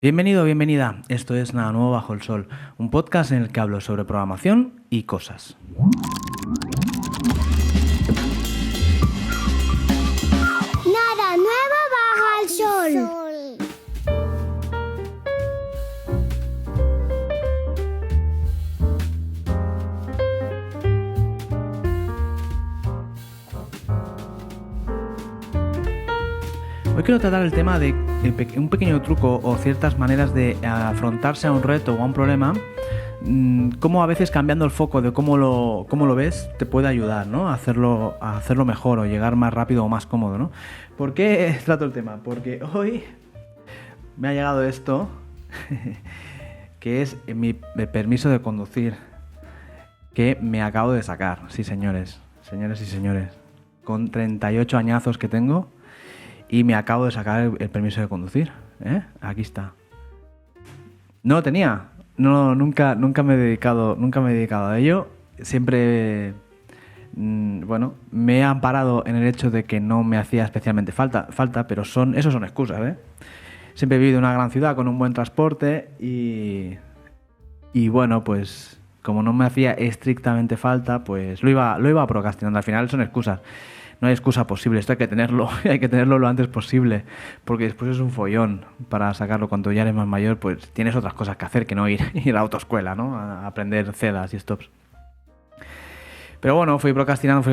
Bienvenido, bienvenida. Esto es Nada Nuevo Bajo el Sol, un podcast en el que hablo sobre programación y cosas. Nada nuevo bajo el sol. Hoy quiero tratar el tema de un pequeño truco o ciertas maneras de afrontarse a un reto o a un problema, cómo a veces cambiando el foco de cómo lo ves te puede ayudar, ¿no? a hacerlo mejor o llegar más rápido o más cómodo, ¿no? ¿Por qué trato el tema? Porque hoy me ha llegado esto, que es mi permiso de conducir, que me acabo de sacar. Sí, señores y señores, con 38 añazos que tengo. Y me acabo de sacar el permiso de conducir, ¿eh? Aquí está. No lo tenía. Nunca me he dedicado a ello. Siempre, me he amparado en el hecho de que no me hacía especialmente falta, pero eso son excusas, ¿eh? Siempre he vivido en una gran ciudad con un buen transporte y bueno, pues como no me hacía estrictamente falta, pues lo iba procrastinando. Al final son excusas. No hay excusa posible, esto hay que tenerlo lo antes posible, porque después es un follón para sacarlo. Cuando ya eres más mayor, pues tienes otras cosas que hacer que no ir a la autoescuela, ¿no? A aprender cedas y stops. Pero bueno, fui procrastinando,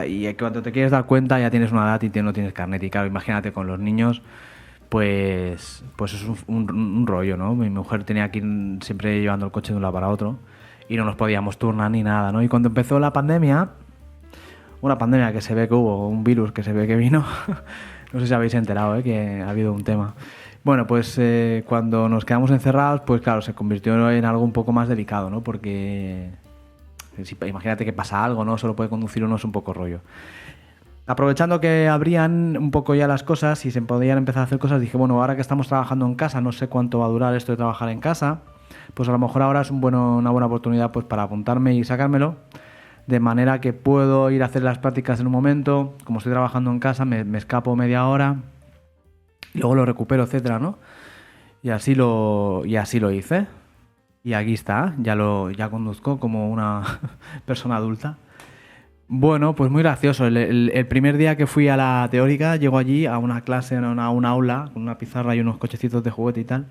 y cuando te quieres dar cuenta ya tienes una edad y no tienes carnet. Y claro, imagínate con los niños, pues es un rollo, ¿no? Mi mujer tenía que ir siempre llevando el coche de un lado para otro y no nos podíamos turnar ni nada, ¿no? Y cuando empezó la pandemia, una pandemia que se ve que hubo, un virus que se ve que vino, no sé si habéis enterado, que ha habido un tema. Bueno, pues cuando nos quedamos encerrados, pues claro, se convirtió en algo un poco más delicado, ¿no? Porque imagínate que pasa algo, ¿no? Solo puede conducir uno, es un poco rollo. Aprovechando que abrían un poco ya las cosas y se podían empezar a hacer cosas, dije, bueno, ahora que estamos trabajando en casa, no sé cuánto va a durar esto de trabajar en casa, pues a lo mejor ahora es una buena oportunidad pues para apuntarme y sacármelo. De manera que puedo ir a hacer las prácticas en un momento, como estoy trabajando en casa, me escapo media hora y luego lo recupero, etcétera, ¿no? Y así lo hice. Y aquí está, ya conduzco como una persona adulta. Bueno, pues muy gracioso. El primer día que fui a la teórica, llego allí a una clase, a una aula, con una pizarra y unos cochecitos de juguete y tal.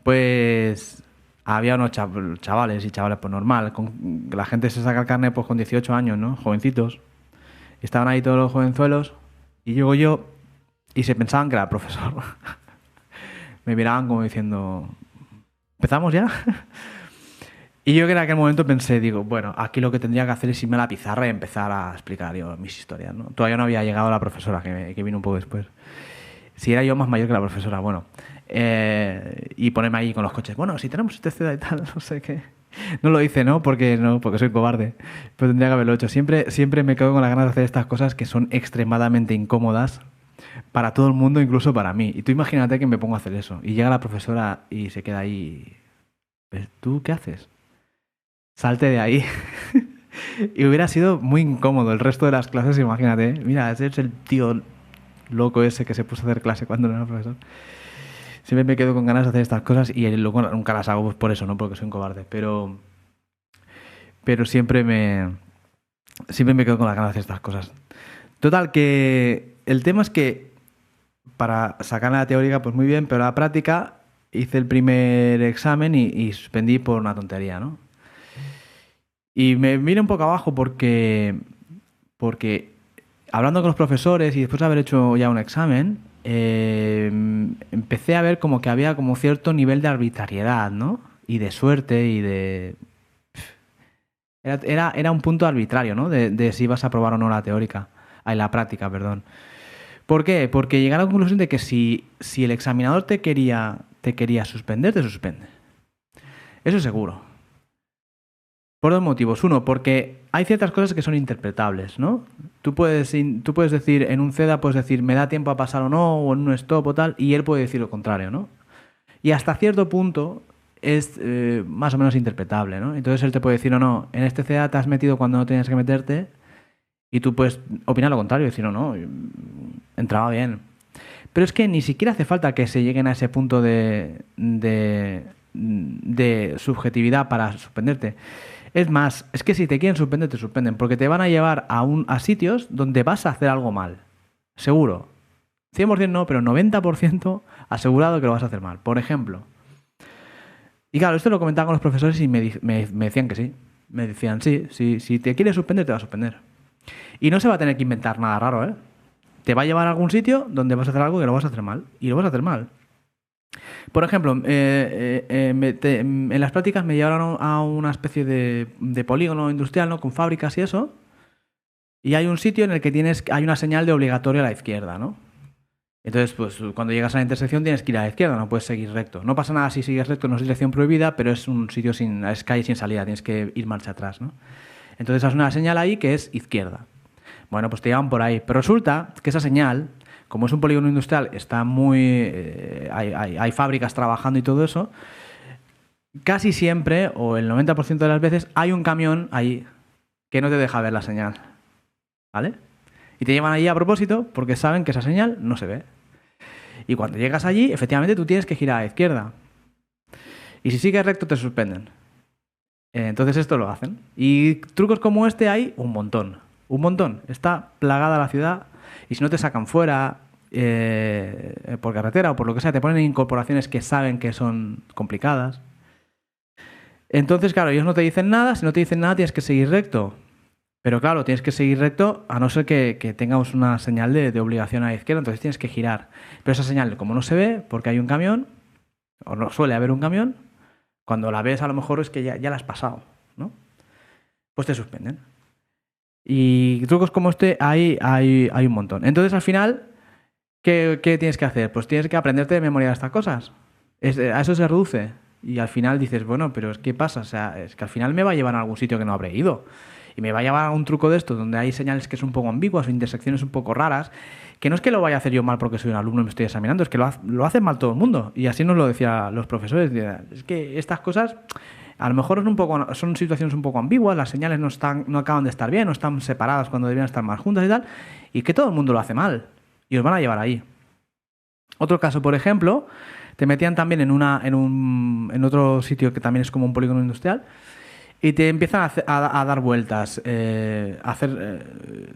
Pues había unos chavales, pues normal. La gente se saca el carnet pues con 18 años, ¿no? Jovencitos. Estaban ahí todos los jovenzuelos y llego yo y se pensaban que era el profesor. Me miraban como diciendo, ¿empezamos ya? Y yo que en aquel momento pensé, digo, bueno, aquí lo que tendría que hacer es irme a la pizarra y empezar a explicar yo mis historias, ¿no? Todavía no había llegado la profesora, que vino un poco después. Si era yo más mayor que la profesora, bueno. Y ponerme ahí con los coches. Bueno, si tenemos este CEDA y tal, no sé qué. No lo hice, ¿no? Porque soy cobarde. Pero tendría que haberlo hecho. Siempre me quedo con las ganas de hacer estas cosas que son extremadamente incómodas para todo el mundo, incluso para mí. Y tú imagínate que me pongo a hacer eso. Y llega la profesora y se queda ahí. ¿Tú qué haces? Salte de ahí. Y hubiera sido muy incómodo el resto de las clases, imagínate. Mira, ese es el tío loco ese que se puso a hacer clase cuando no era profesor. Siempre me quedo con ganas de hacer estas cosas y luego nunca las hago pues por eso, no porque soy un cobarde, pero siempre me quedo con las ganas de hacer estas cosas. Total, que el tema es que para sacar la teórica pues muy bien, pero la práctica hice el primer examen y suspendí por una tontería, ¿no? Y me vine un poco abajo porque hablando con los profesores y después de haber hecho ya un examen, empecé a ver como que había como cierto nivel de arbitrariedad, ¿no? Y de suerte y de... Era un punto arbitrario, ¿no? De si ibas a aprobar o no la teórica. La práctica, perdón. ¿Por qué? Porque llegué a la conclusión de que si el examinador te quería suspender, te suspende. Eso es seguro. Por dos motivos. Uno, porque hay ciertas cosas que son interpretables, ¿no? Tú puedes decir, en un CEDA puedes decir, me da tiempo a pasar o no, o en un stop o tal, y él puede decir lo contrario, ¿no? Y hasta cierto punto es más o menos interpretable, ¿no? Entonces él te puede decir, no, en este CEDA te has metido cuando no tenías que meterte, y tú puedes opinar lo contrario, decir, no, entraba bien. Pero es que ni siquiera hace falta que se lleguen a ese punto de subjetividad para suspenderte. Es más, es que si te quieren suspender, te suspenden, porque te van a llevar a sitios donde vas a hacer algo mal. Seguro. 100% no, pero 90% asegurado que lo vas a hacer mal. Por ejemplo. Y claro, esto lo comentaba con los profesores y me decían que sí. Me decían, sí, si te quieres suspender, te va a suspender. Y no se va a tener que inventar nada raro, ¿eh? Te va a llevar a algún sitio donde vas a hacer algo que lo vas a hacer mal. Y lo vas a hacer mal. Por ejemplo, en las prácticas me llevaron a una especie de polígono industrial, ¿no? Con fábricas y eso. Y hay un sitio en el que hay una señal de obligatorio a la izquierda, ¿no? Entonces, pues cuando llegas a la intersección tienes que ir a la izquierda, no puedes seguir recto. No pasa nada si sigues recto, no es dirección prohibida, pero es un sitio es calle sin salida, tienes que ir marcha atrás, ¿no? Entonces hay una señal ahí que es izquierda. Bueno, pues te llevan por ahí. Pero resulta que esa señal, como es un polígono industrial, está hay fábricas trabajando y todo eso, casi siempre, o el 90% de las veces, hay un camión ahí que no te deja ver la señal. ¿Vale? Y te llevan allí a propósito porque saben que esa señal no se ve. Y cuando llegas allí, efectivamente tú tienes que girar a la izquierda. Y si sigues recto te suspenden. Entonces esto lo hacen. Y trucos como este hay un montón. Un montón. Está plagada la ciudad. Y si no te sacan fuera por carretera o por lo que sea, te ponen incorporaciones que saben que son complicadas. Entonces, claro, ellos no te dicen nada. Si no te dicen nada, tienes que seguir recto. Pero claro, tienes que seguir recto a no ser que tengamos una señal de obligación a la izquierda, entonces tienes que girar. Pero esa señal, como no se ve, porque hay un camión, o no suele haber un camión, cuando la ves a lo mejor es que ya la has pasado, ¿no? Pues te suspenden. Y trucos como este hay un montón. Entonces al final, ¿qué tienes que hacer? Pues tienes que aprenderte de memoria estas cosas. A eso se reduce. Y al final dices, bueno, pero ¿qué pasa? O sea, es que al final me va a llevar a algún sitio que no habré ido. Y me va a llevar a un truco de esto donde hay señales que son un poco ambiguas o intersecciones un poco raras, que no es que lo vaya a hacer yo mal porque soy un alumno y me estoy examinando, es que lo hace mal todo el mundo. Y así nos lo decían los profesores. Es que estas cosas a lo mejor son situaciones un poco ambiguas, las señales no acaban de estar bien, no están separadas cuando deberían estar más juntas y tal, y que todo el mundo lo hace mal. Y os van a llevar ahí. Otro caso, por ejemplo, te metían también en otro sitio que también es como un polígono industrial, y te empiezan a dar vueltas,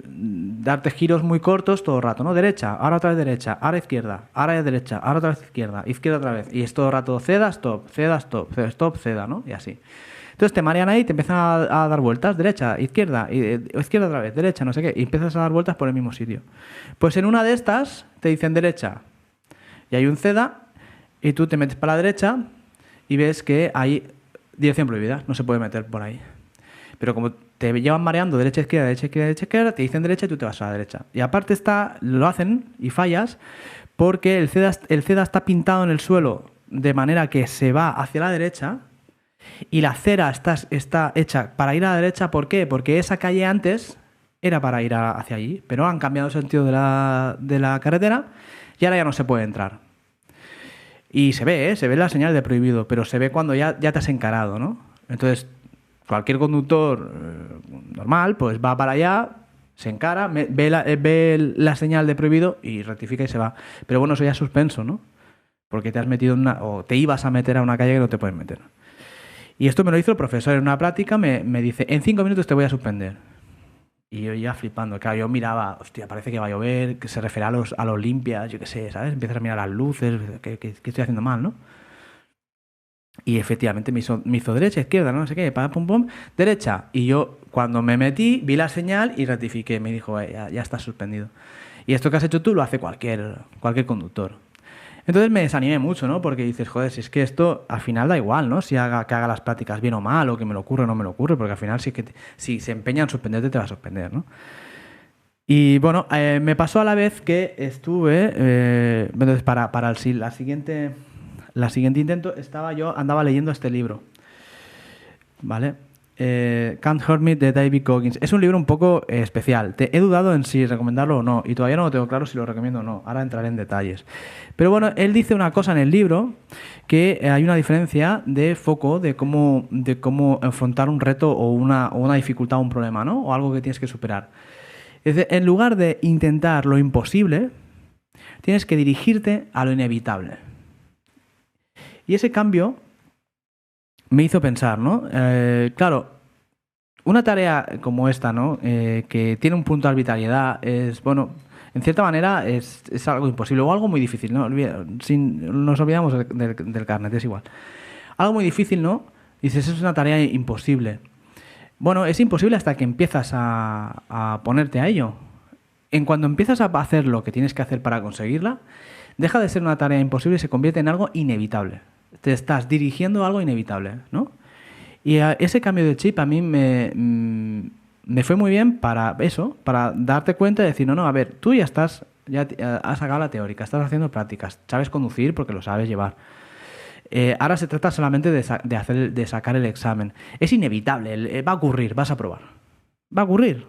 darte giros muy cortos todo el rato, ¿no? Derecha, ahora otra vez derecha, ahora izquierda, ahora derecha, ahora otra vez izquierda, izquierda otra vez. Y es todo el rato ceda, stop, ceda, stop, ceda, stop, ceda, ¿no? Y así. Entonces te marean ahí, te empiezan a dar vueltas, derecha, izquierda, izquierda otra vez, derecha, no sé qué, y empiezas a dar vueltas por el mismo sitio. Pues en una de estas te dicen derecha y hay un ceda y tú te metes para la derecha y ves que hay dirección prohibida, no se puede meter por ahí. Pero como te llevan mareando derecha, izquierda, derecha, izquierda, derecha, izquierda, te dicen derecha y tú te vas a la derecha. Y aparte lo hacen y fallas porque el ceda está pintado en el suelo de manera que se va hacia la derecha y la acera está hecha para ir a la derecha. ¿Por qué? Porque esa calle antes era para ir hacia allí, pero han cambiado el sentido de la carretera y ahora ya no se puede entrar. Y se ve la señal de prohibido, pero se ve cuando ya te has encarado, ¿no? Entonces, cualquier conductor normal, pues va para allá, se encara, ve la señal de prohibido y rectifica y se va. Pero bueno, eso ya es suspenso, ¿no? Porque te has metido o te ibas a meter a una calle que no te pueden meter. Y esto me lo hizo el profesor en una práctica, me dice, en 5 minutos te voy a suspender. Y yo ya flipando, claro, yo miraba, hostia, parece que va a llover, que se refiere a los limpias, yo qué sé, ¿sabes? Empiezas a mirar las luces, ¿qué estoy haciendo mal, no? Y efectivamente me hizo derecha, izquierda, no sé qué, pum, pum, derecha. Y yo, cuando me metí, vi la señal y rectifiqué, me dijo, ya estás suspendido. Y esto que has hecho tú lo hace cualquier conductor. Entonces me desanimé mucho, ¿no? Porque dices, joder, si es que esto al final da igual, ¿no? Que haga las prácticas bien o mal, o que me lo ocurre o no me lo ocurre, porque al final si se empeña en suspenderte, te va a suspender, ¿no? Y bueno, me pasó a la vez que estuve, entonces para la siguiente intento, andaba leyendo este libro, ¿vale? Can't Hurt Me de David Goggins. Es un libro un poco especial. He dudado en si recomendarlo o no y todavía no lo tengo claro si lo recomiendo o no. Ahora entraré en detalles. Pero bueno, él dice una cosa en el libro, que hay una diferencia de foco de cómo afrontar un reto o una dificultad o un problema, ¿no? O algo que tienes que superar. Es decir, en lugar de intentar lo imposible, tienes que dirigirte a lo inevitable. Y ese cambio me hizo pensar, ¿no? Claro, una tarea como esta, ¿no? Que tiene un punto de arbitrariedad, es, bueno, en cierta manera es algo imposible o algo muy difícil, ¿no? Nos olvidamos del carnet, es igual. Algo muy difícil, ¿no? Dices, es una tarea imposible. Bueno, es imposible hasta que empiezas a ponerte a ello. En cuanto empiezas a hacer lo que tienes que hacer para conseguirla, deja de ser una tarea imposible y se convierte en algo inevitable. Te estás dirigiendo a algo inevitable, ¿no? Y ese cambio de chip a mí me fue muy bien para eso, para darte cuenta y decir, no, a ver, tú ya has sacado la teórica, estás haciendo prácticas, sabes conducir porque lo sabes llevar. Ahora se trata solamente de sacar el examen. Es inevitable, va a ocurrir, vas a probar. Va a ocurrir.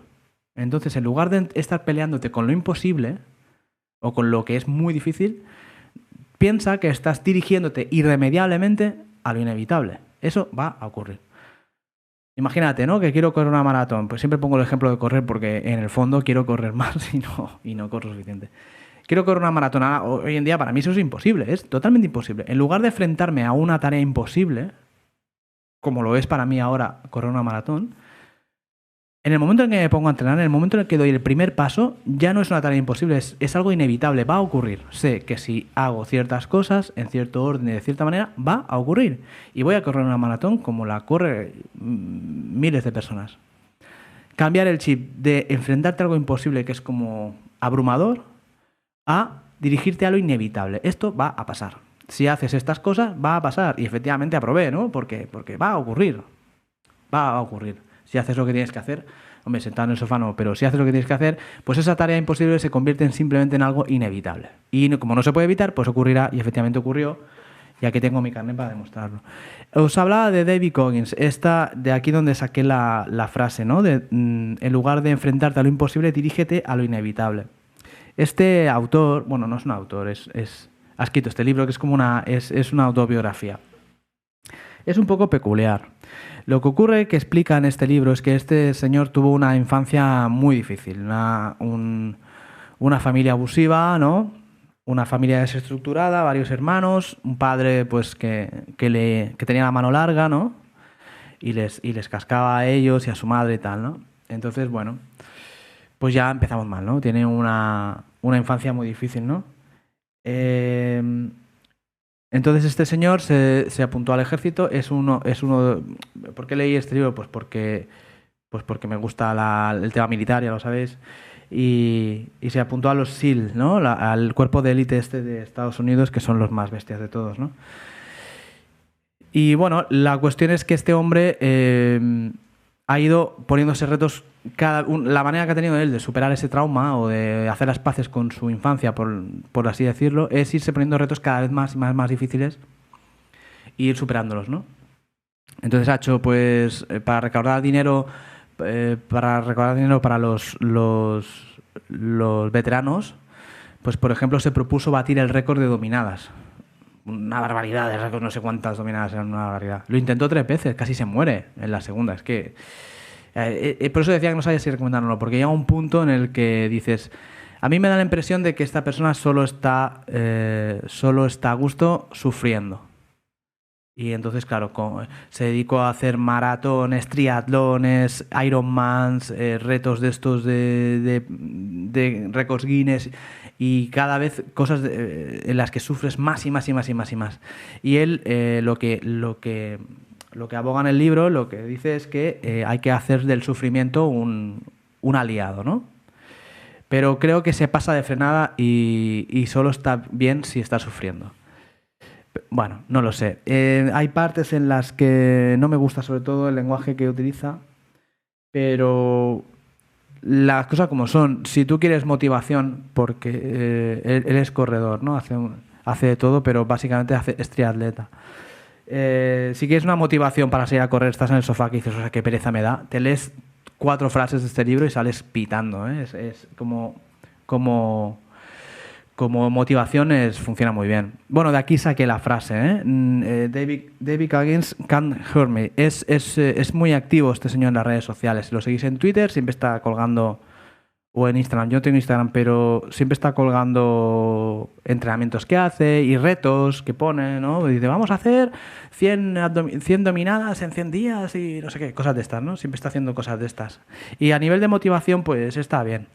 Entonces, en lugar de estar peleándote con lo imposible o con lo que es muy difícil, piensa que estás dirigiéndote irremediablemente a lo inevitable. Eso va a ocurrir. Imagínate, ¿no? Que quiero correr una maratón. Pues siempre pongo el ejemplo de correr porque en el fondo quiero correr más y no corro suficiente. Quiero correr una maratón. Hoy en día para mí eso es imposible, es totalmente imposible. En lugar de enfrentarme a una tarea imposible, como lo es para mí ahora correr una maratón, en el momento en que me pongo a entrenar, en el momento en el que doy el primer paso, ya no es una tarea imposible, es algo inevitable, va a ocurrir. Sé que si hago ciertas cosas en cierto orden y de cierta manera, va a ocurrir. Y voy a correr una maratón como la corre miles de personas. Cambiar el chip de enfrentarte a algo imposible, que es como abrumador, a dirigirte a lo inevitable. Esto va a pasar. Si haces estas cosas, va a pasar. Y efectivamente aprobé, ¿no? Porque va a ocurrir. Va a ocurrir. Si haces lo que tienes que hacer, hombre, sentado en el sofá no, pero si haces lo que tienes que hacer, pues esa tarea imposible se convierte simplemente en algo inevitable. Y como no se puede evitar, pues ocurrirá, y efectivamente ocurrió, y aquí tengo mi carnet para demostrarlo. Os hablaba de David Goggins, esta de aquí donde saqué la frase, ¿no? En lugar de enfrentarte a lo imposible, dirígete a lo inevitable. Este autor, bueno, no es un autor, ha escrito este libro que es como es una autobiografía. Es un poco peculiar. Lo que ocurre que explica en este libro es que este señor tuvo una infancia muy difícil, una familia abusiva, ¿no? Una familia desestructurada, varios hermanos, un padre pues que tenía la mano larga, ¿no? Y les cascaba a ellos y a su madre y tal, ¿no? Entonces, bueno, pues ya empezamos mal, ¿no? Tiene una infancia muy difícil, ¿no? Entonces este señor se apuntó al ejército. ¿Por qué leí este libro? Pues porque me gusta el tema militar, ya lo sabéis. Y se apuntó a los SEAL, ¿no? Al cuerpo de élite de Estados Unidos, que son los más bestias de todos, ¿no? Y bueno, la cuestión es que este hombre ha ido poniéndose retos. La manera que ha tenido él de superar ese trauma o de hacer las paces con su infancia, por así decirlo, es irse poniendo retos cada vez más y más difíciles e ir superándolos, ¿no? Entonces ha hecho, pues, para recaudar dinero para los veteranos, pues, por ejemplo, se propuso batir el récord de dominadas. Una barbaridad de récords, no sé cuántas dominadas eran, una barbaridad. Lo intentó 3 veces, casi se muere en la segunda. Es que por eso decía que no sabía si recomendarlo o no, porque llega un punto en el que dices, a mí me da la impresión de que esta persona solo está a gusto sufriendo. Y entonces, claro, se dedicó a hacer maratones, triatlones, Ironmans, retos de estos de récords Guinness, y cada vez cosas en las que sufres más y más y más y más y más. Y él lo que aboga en el libro, lo que dice es que hay que hacer del sufrimiento un aliado, ¿no? Pero creo que se pasa de frenada y solo está bien si está sufriendo. Bueno, no lo sé. Hay partes en las que no me gusta, sobre todo el lenguaje que utiliza, pero las cosas como son. Si tú quieres motivación, porque él es corredor, ¿no? Hace de todo, pero básicamente es triatleta. Si quieres una motivación para salir a correr, estás en el sofá que dices, o sea, qué pereza me da, te lees 4 frases de este libro y sales pitando, ¿eh? Es como motivación funciona muy bien. Bueno, de aquí saqué la frase, ¿eh? David Goggins can't hurt me. Es muy activo este señor en las redes sociales. Si lo seguís en Twitter, siempre está colgando o en Instagram. Yo no tengo Instagram, pero siempre está colgando entrenamientos que hace y retos que pone, ¿no? Dice, vamos a hacer 100 dominadas en 100 días y no sé qué, cosas de estas, ¿no? Siempre está haciendo cosas de estas. Y a nivel de motivación, pues está bien.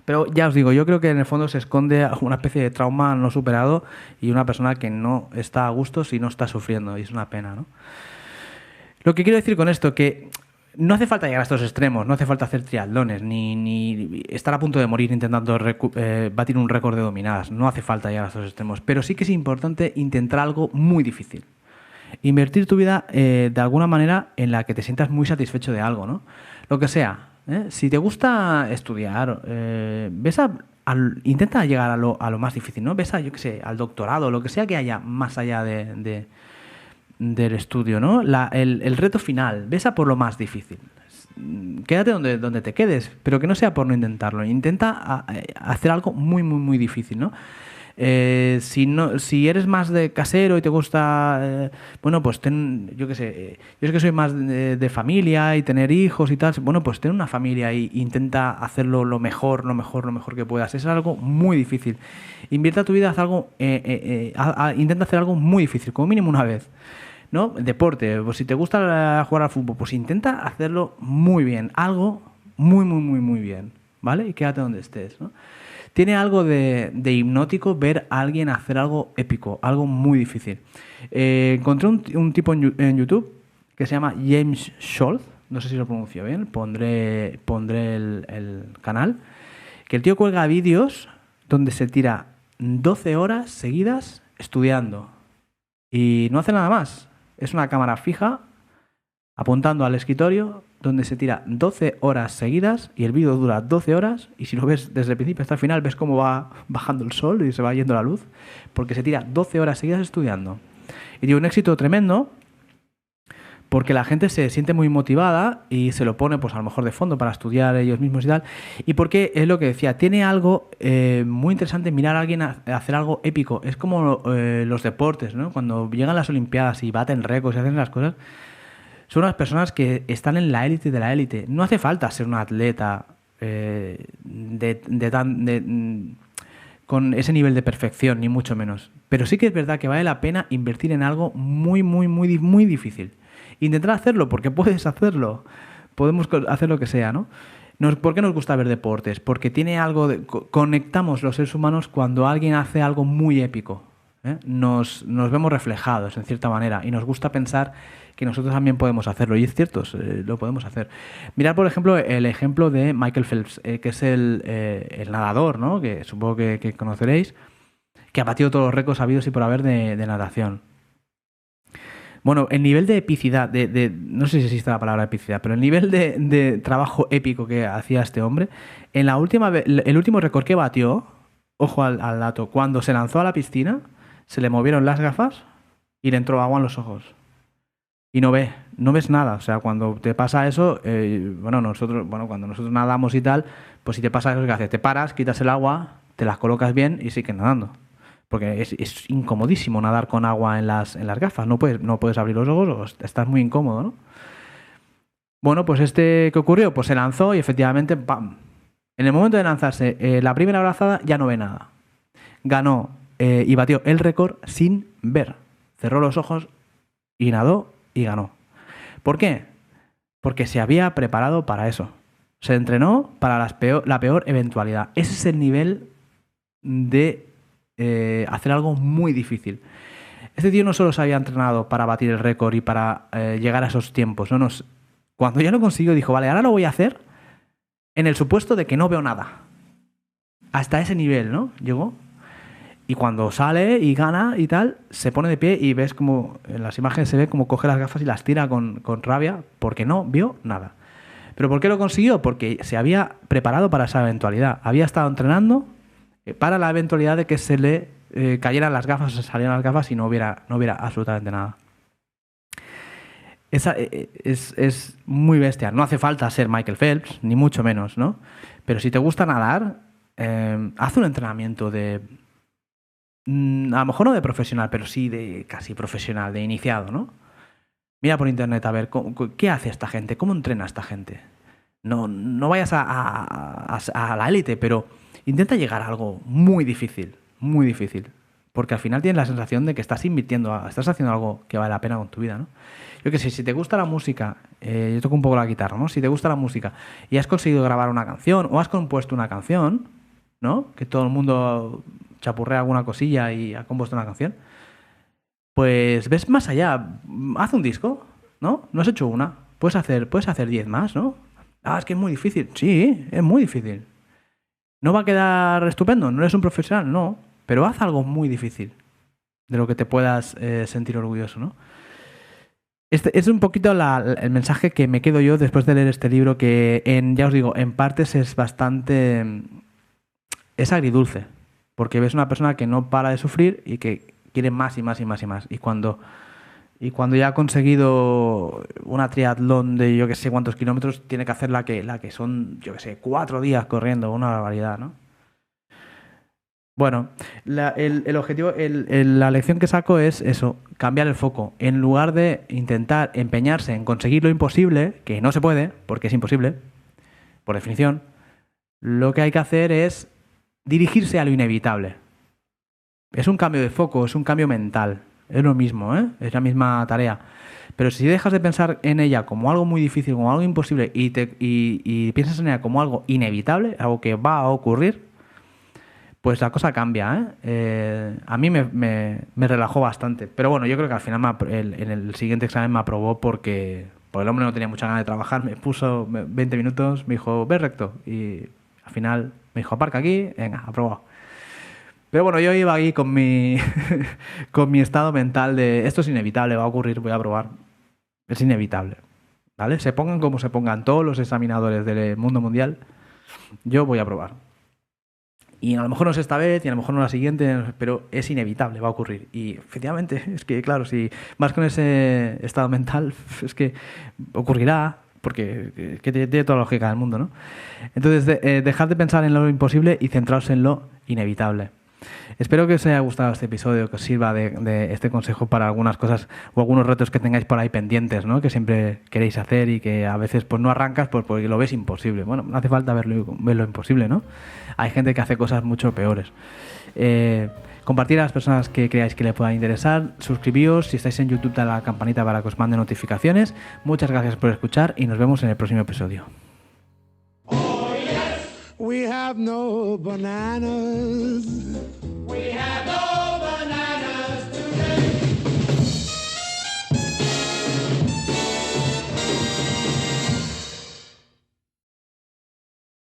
Pero ya os digo, yo creo que en el fondo se esconde una especie de trauma no superado y una persona que no está a gusto si no está sufriendo, y es una pena, ¿no? Lo que quiero decir con esto, que no hace falta llegar a estos extremos, no hace falta hacer triatlones, ni estar a punto de morir intentando batir un récord de dominadas, no hace falta llegar a estos extremos, pero sí que es importante intentar algo muy difícil. Invertir tu vida de alguna manera en la que te sientas muy satisfecho de algo, ¿no? Lo que sea. Si te gusta estudiar, intenta llegar a lo más difícil, ¿no? Ves a, yo qué sé, al doctorado, lo que sea que haya más allá del estudio, ¿no? El reto final, ves a por lo más difícil. Quédate donde te quedes, pero que no sea por no intentarlo. Intenta hacer algo muy, muy, muy difícil, ¿no? Si eres más de casero y te gusta, bueno, pues yo qué sé, yo es que soy más de familia y tener hijos y tal, bueno, pues ten una familia e intenta hacerlo lo mejor que puedas. Es algo muy difícil. Invierta tu vida, haz algo, intenta hacer algo muy difícil, como mínimo una vez. ¿No? Deporte, pues si te gusta jugar al fútbol, pues intenta hacerlo muy bien, algo muy, muy, muy, muy bien, ¿vale? Y quédate donde estés, ¿no? Tiene algo de hipnótico ver a alguien hacer algo épico, algo muy difícil. Encontré un tipo en YouTube que se llama James Scholz, no sé si lo pronuncio bien, pondré el canal, que el tío cuelga vídeos donde se tira 12 horas seguidas estudiando y no hace nada más. Es una cámara fija apuntando al escritorio donde se tira 12 horas seguidas y el vídeo dura 12 horas y si lo ves desde el principio hasta el final ves cómo va bajando el sol y se va yendo la luz porque se tira 12 horas seguidas estudiando. Y tiene un éxito tremendo porque la gente se siente muy motivada y se lo pone pues a lo mejor de fondo para estudiar ellos mismos y tal. Y porque es lo que decía, tiene algo muy interesante mirar a alguien hacer algo épico. Es como los deportes, ¿no? Cuando llegan las Olimpiadas y baten récords y hacen las cosas, son las personas que están en la élite de la élite. No hace falta ser un atleta con ese nivel de perfección, ni mucho menos. Pero sí que es verdad que vale la pena invertir en algo muy, muy, muy, muy difícil. Intentar hacerlo, porque puedes hacerlo. Podemos hacer lo que sea, ¿no? ¿Por qué nos gusta ver deportes? Porque tiene algo conectamos los seres humanos cuando alguien hace algo muy épico. Nos vemos reflejados, en cierta manera, y nos gusta pensar que nosotros también podemos hacerlo. Y es cierto, lo podemos hacer. Mirad, por ejemplo, el ejemplo de Michael Phelps, que es el nadador, ¿no? Que supongo que conoceréis, que ha batido todos los récords habidos y por haber de natación. Bueno, el nivel de epicidad, no sé si existe la palabra epicidad, pero el nivel de trabajo épico que hacía este hombre, el último récord que batió, ojo al dato, cuando se lanzó a la piscina, se le movieron las gafas y le entró agua en los ojos. Y no ves nada. O sea, cuando te pasa eso, cuando nosotros nadamos y tal, pues si te pasa eso, ¿qué haces? Te paras, quitas el agua, te las colocas bien y sigues nadando. Porque es incomodísimo nadar con agua en las gafas. No puedes abrir los ojos, estás muy incómodo, ¿no? Bueno, pues ¿qué ocurrió? Pues se lanzó y efectivamente, ¡pam! En el momento de lanzarse, la primera brazada ya no ve nada. Ganó y batió el récord sin ver. Cerró los ojos y nadó y ganó. ¿Por qué? Porque se había preparado para eso. Se entrenó para la peor eventualidad. Ese es el nivel de hacer algo muy difícil. Este tío no solo se había entrenado para batir el récord y para llegar a esos tiempos. Cuando ya lo consiguió, dijo, vale, ahora lo voy a hacer en el supuesto de que no veo nada. Hasta ese nivel, ¿no? Llegó. Y cuando sale y gana y tal, se pone de pie y ves como en las imágenes se ve como coge las gafas y las tira con rabia porque no vio nada. ¿Pero por qué lo consiguió? Porque se había preparado para esa eventualidad. Había estado entrenando para la eventualidad de que se le cayeran las gafas, se salieran las gafas y no hubiera absolutamente nada. Es muy bestia. No hace falta ser Michael Phelps, ni mucho menos, ¿no? Pero si te gusta nadar, haz un entrenamiento a lo mejor no de profesional, pero sí de casi profesional, de iniciado, ¿no? Mira por internet a ver qué hace esta gente, cómo entrena esta gente. No vayas a la élite, pero intenta llegar a algo muy difícil, muy difícil. Porque al final tienes la sensación de que estás invirtiendo, estás haciendo algo que vale la pena con tu vida, ¿no? Yo qué sé, si te gusta la música, yo toco un poco la guitarra, ¿no? Si te gusta la música y has conseguido grabar una canción o has compuesto una canción, ¿no? Que todo el mundo chapurrea alguna cosilla y ha compuesto una canción, pues ves más allá, haz un disco, ¿no? No has hecho una, puedes hacer 10 más, ¿no? Ah, es que es muy difícil. Sí, es muy difícil. ¿No va a quedar estupendo? ¿No eres un profesional? No. Pero haz algo muy difícil de lo que te puedas sentir orgulloso, ¿no? Este es un poquito el mensaje que me quedo yo después de leer este libro, que ya os digo, en partes es bastante... es agridulce, porque ves una persona que no para de sufrir y que quiere más y más y más y más. Y cuando ya ha conseguido una triatlón de yo que sé cuántos kilómetros, tiene que hacer la que son, yo que sé, 4 días corriendo, una barbaridad, ¿no? Bueno, el objetivo, la lección que saco es eso, cambiar el foco. En lugar de intentar empeñarse en conseguir lo imposible, que no se puede, porque es imposible, por definición, lo que hay que hacer es dirigirse a lo inevitable. Es un cambio de foco, es un cambio mental. Es lo mismo, ¿eh? Es la misma tarea. Pero si dejas de pensar en ella como algo muy difícil, como algo imposible, y piensas en ella como algo inevitable, algo que va a ocurrir, pues la cosa cambia, ¿eh? A mí me relajó bastante. Pero bueno, yo creo que al final en el siguiente examen me aprobó porque el hombre no tenía mucha ganas de trabajar. Me puso 20 minutos, me dijo, ve recto. Y al final me dijo, aparca aquí, venga, aprobado. Pero bueno, yo iba ahí con mi con mi estado mental de esto es inevitable, va a ocurrir, voy a probar. Es inevitable, ¿vale? Se pongan como se pongan todos los examinadores del mundo mundial, yo voy a probar. Y a lo mejor no es esta vez y a lo mejor no la siguiente, pero es inevitable, va a ocurrir. Y efectivamente, es que claro, si vas con ese estado mental, es que ocurrirá, porque que tiene toda la lógica del mundo, ¿no? Entonces, dejad de pensar en lo imposible y centraos en lo inevitable. Espero que os haya gustado este episodio, que os sirva de este consejo para algunas cosas o algunos retos que tengáis por ahí pendientes, ¿no? Que siempre queréis hacer y que a veces pues no arrancas pues porque lo ves imposible. Bueno, no hace falta verlo imposible, ¿no? Hay gente que hace cosas mucho peores. Compartir a las personas que creáis que les pueda interesar, suscribíos, si estáis en YouTube, dale a la campanita para que os mande notificaciones. Muchas gracias por escuchar y nos vemos en el próximo episodio. We have no bananas. We have no bananas today.